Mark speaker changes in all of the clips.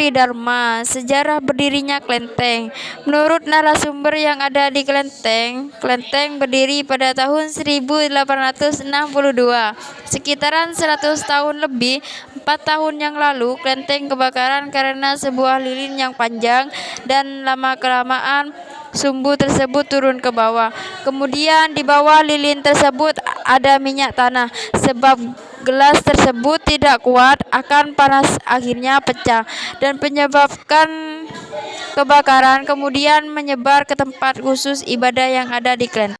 Speaker 1: Tridharma, sejarah berdirinya kelenteng. Menurut narasumber yang ada di kelenteng berdiri pada tahun 1862. Sekitaran 100 tahun lebih, 4 tahun yang lalu, kelenteng kebakaran karena sebuah lilin yang panjang dan lama-kelamaan sumbu tersebut turun ke bawah. Kemudian di bawah lilin tersebut ada minyak tanah. Sebab gelas tersebut tidak kuat akan panas, akhirnya pecah dan menyebabkan kebakaran, kemudian menyebar ke tempat khusus ibadah yang ada di kelenteng.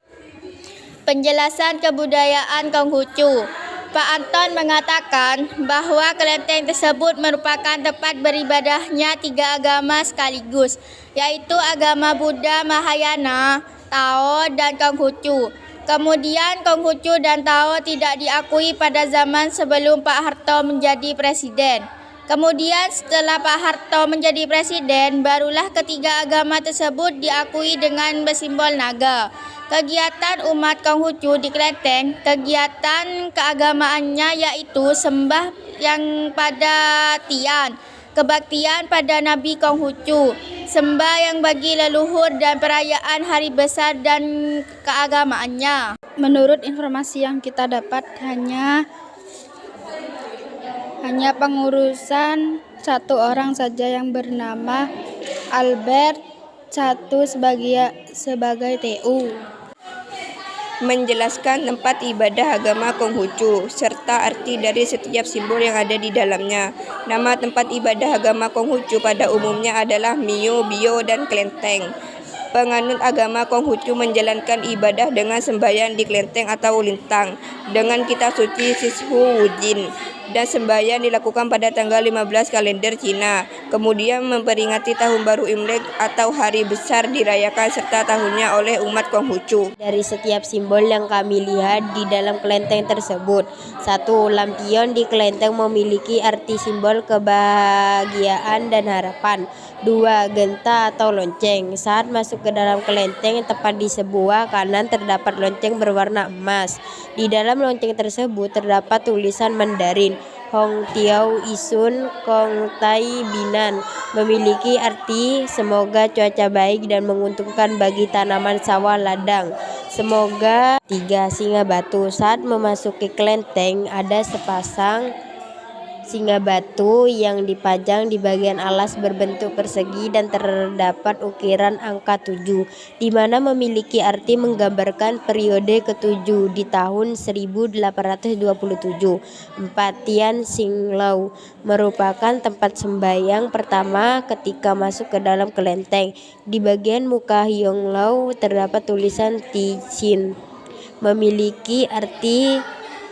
Speaker 2: Penjelasan kebudayaan Konghucu. Pak Anton mengatakan bahwa kelenteng tersebut merupakan tempat beribadahnya 3 agama sekaligus, yaitu agama Buddha Mahayana, Tao, dan Konghucu. Kemudian Konghucu dan Tao tidak diakui pada zaman sebelum Pak Harto menjadi presiden. Kemudian setelah Pak Harto menjadi presiden, barulah ketiga agama tersebut diakui dengan bersimbol naga. Kegiatan umat Konghucu di kelenteng, kegiatan keagamaannya yaitu sembah yang pada Tian, kebaktian pada Nabi Konghucu, sembahyang bagi leluhur dan perayaan hari besar dan keagamaannya.
Speaker 3: Menurut informasi yang kita dapat, hanya pengurusan 1 orang saja yang bernama Albert I sebagai TU.
Speaker 4: Menjelaskan tempat ibadah agama Konghucu serta arti dari setiap simbol yang ada di dalamnya. Nama tempat ibadah agama Konghucu pada umumnya adalah Mio, Bio, dan kelenteng. Penganut agama Konghucu menjalankan ibadah dengan sembahyang di kelenteng atau lintang dengan kitab suci Shishu Wujin, dan sembahyang dilakukan pada tanggal 15 kalender Cina. Kemudian memperingati tahun baru Imlek atau hari besar dirayakan serta tahunnya oleh umat Konghucu.
Speaker 5: Dari setiap simbol yang kami lihat di dalam kelenteng tersebut, 1. Lampion di kelenteng memiliki arti simbol kebahagiaan dan harapan. 2. Genta atau lonceng. Saat masuk ke dalam kelenteng, tepat di sebelah kanan terdapat lonceng berwarna emas. Di dalam lonceng tersebut terdapat tulisan Mandarin, Hong Tiao Isun Kong Tai Binan, memiliki arti semoga cuaca baik dan menguntungkan bagi tanaman sawah ladang. Semoga. 3. Singa batu. Saat memasuki kelenteng, ada sepasang singa batu yang dipajang di bagian alas berbentuk persegi dan terdapat ukiran angka 7, di mana memiliki arti menggambarkan periode ke-7 di tahun 1827. 4. Tian Xing Lau merupakan tempat sembahyang pertama ketika masuk ke dalam kelenteng. Di bagian muka Hiong Lau terdapat tulisan Ti Xin, memiliki arti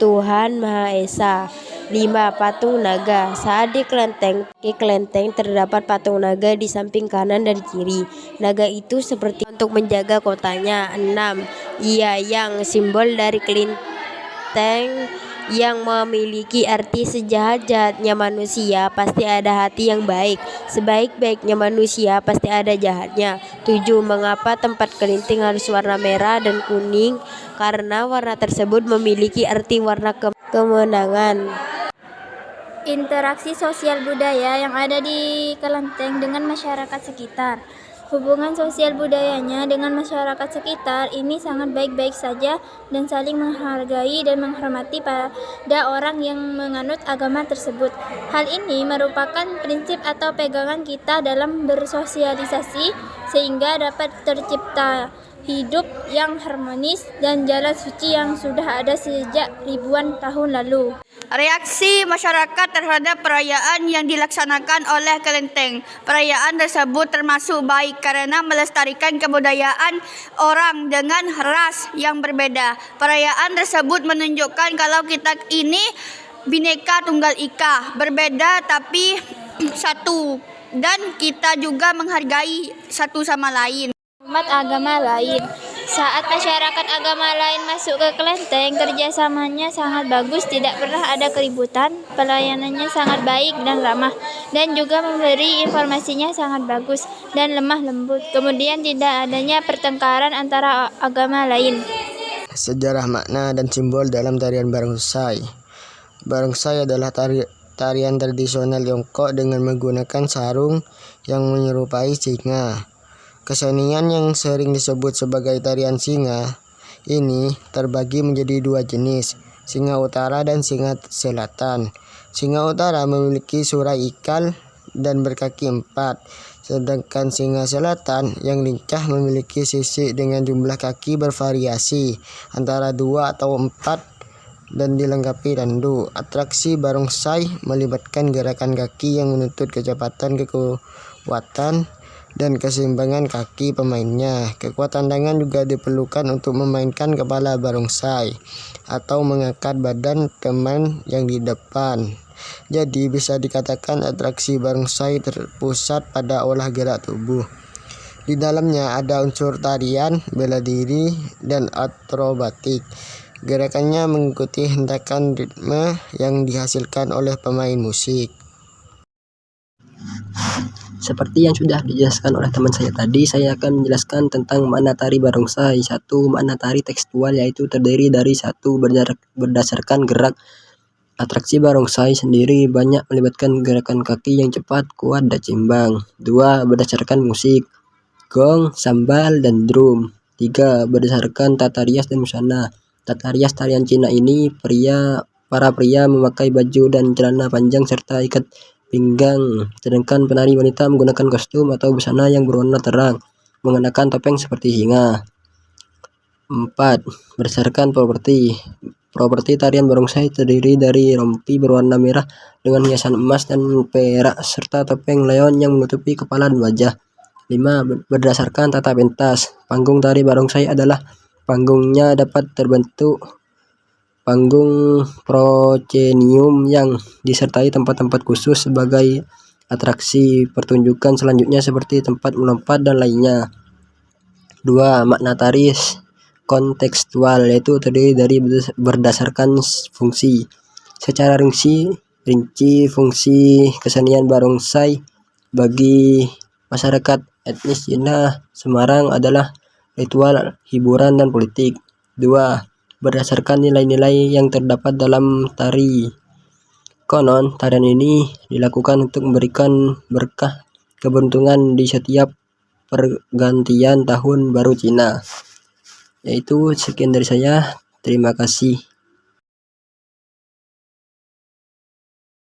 Speaker 5: Tuhan Maha Esa. 5. Patung naga. Saat di kelenteng terdapat patung naga di samping kanan dan kiri. Naga itu seperti untuk menjaga kotanya. 6. Iyayang, simbol dari kelenteng yang memiliki arti sejahat-jahatnya manusia pasti ada hati yang baik, sebaik-baiknya manusia pasti ada jahatnya. 7. Mengapa tempat kelenteng harus warna merah dan kuning? Karena warna tersebut memiliki arti warna kemenangan.
Speaker 2: Interaksi sosial budaya yang ada di kelenteng dengan masyarakat sekitar. Hubungan sosial budayanya dengan masyarakat sekitar ini sangat baik-baik saja dan saling menghargai dan menghormati pada orang yang menganut agama tersebut. Hal ini merupakan prinsip atau pegangan kita dalam bersosialisasi sehingga dapat tercipta hidup yang harmonis dan jalan suci yang sudah ada sejak ribuan tahun lalu.
Speaker 6: Reaksi masyarakat terhadap perayaan yang dilaksanakan oleh kelenteng. Perayaan tersebut termasuk baik karena melestarikan kebudayaan orang dengan ras yang berbeda. Perayaan tersebut menunjukkan kalau kita ini Bhinneka Tunggal Ika, berbeda tapi satu, dan kita juga menghargai satu sama lain.
Speaker 2: Umat agama lain. Saat masyarakat agama lain masuk ke kelenteng, kerjasamanya sangat bagus, tidak pernah ada keributan, pelayanannya sangat baik dan ramah, dan juga memberi informasinya sangat bagus dan lemah lembut. Kemudian tidak adanya pertengkaran antara agama lain.
Speaker 7: Sejarah makna dan simbol dalam tarian barongsai. Barongsai adalah tarian tradisional Tiongkok dengan menggunakan sarung yang menyerupai singa. Kesenian yang sering disebut sebagai tarian singa ini terbagi menjadi dua jenis, singa utara dan singa selatan. Singa utara memiliki surai ikal dan berkaki 4, sedangkan singa selatan yang lincah memiliki sisik dengan jumlah kaki bervariasi antara 2 atau 4 dan dilengkapi randu. Atraksi barongsai melibatkan gerakan kaki yang menuntut kecepatan, kekuatan, dan keseimbangan kaki pemainnya. Kekuatan tangan juga diperlukan untuk memainkan kepala barongsai atau mengangkat badan teman yang di depan. Jadi bisa dikatakan atraksi barongsai terpusat pada olah gerak tubuh. Di dalamnya ada unsur tarian, bela diri, dan akrobatik. Gerakannya mengikuti hentakan ritme yang dihasilkan oleh pemain musik.
Speaker 8: Seperti yang sudah dijelaskan oleh teman saya tadi, saya akan menjelaskan tentang makna tari barongsai. 1. Makna tari tekstual, yaitu terdiri dari 1. Berdasarkan gerak. Atraksi barongsai sendiri banyak melibatkan gerakan kaki yang cepat, kuat, dan seimbang. 2. Berdasarkan musik, gong, sambal, dan drum. 3. Berdasarkan tata rias dan busana. Tata rias tarian Cina ini, para pria memakai baju dan celana panjang serta ikat pinggang, sedangkan penari wanita menggunakan kostum atau busana yang berwarna terang, mengenakan topeng seperti singa. 4. Berdasarkan properti tarian barongsai terdiri dari rompi berwarna merah dengan hiasan emas dan perak serta topeng leon yang menutupi kepala dan wajah. 5. Berdasarkan tata pentas, panggung tari barongsai adalah panggungnya dapat terbentuk panggung proscenium yang disertai tempat-tempat khusus sebagai atraksi pertunjukan selanjutnya seperti tempat melompat dan lainnya. 2. Makna tari kontekstual, yaitu terdiri dari berdasarkan fungsi. Secara rinci fungsi kesenian barongsai bagi masyarakat etnis Cina Semarang adalah ritual, hiburan, dan politik. 2. Berdasarkan nilai-nilai yang terdapat dalam tari. Konon, tarian ini dilakukan untuk memberikan berkah keberuntungan di setiap pergantian tahun baru Cina. Yaitu sekian dari saya. Terima kasih.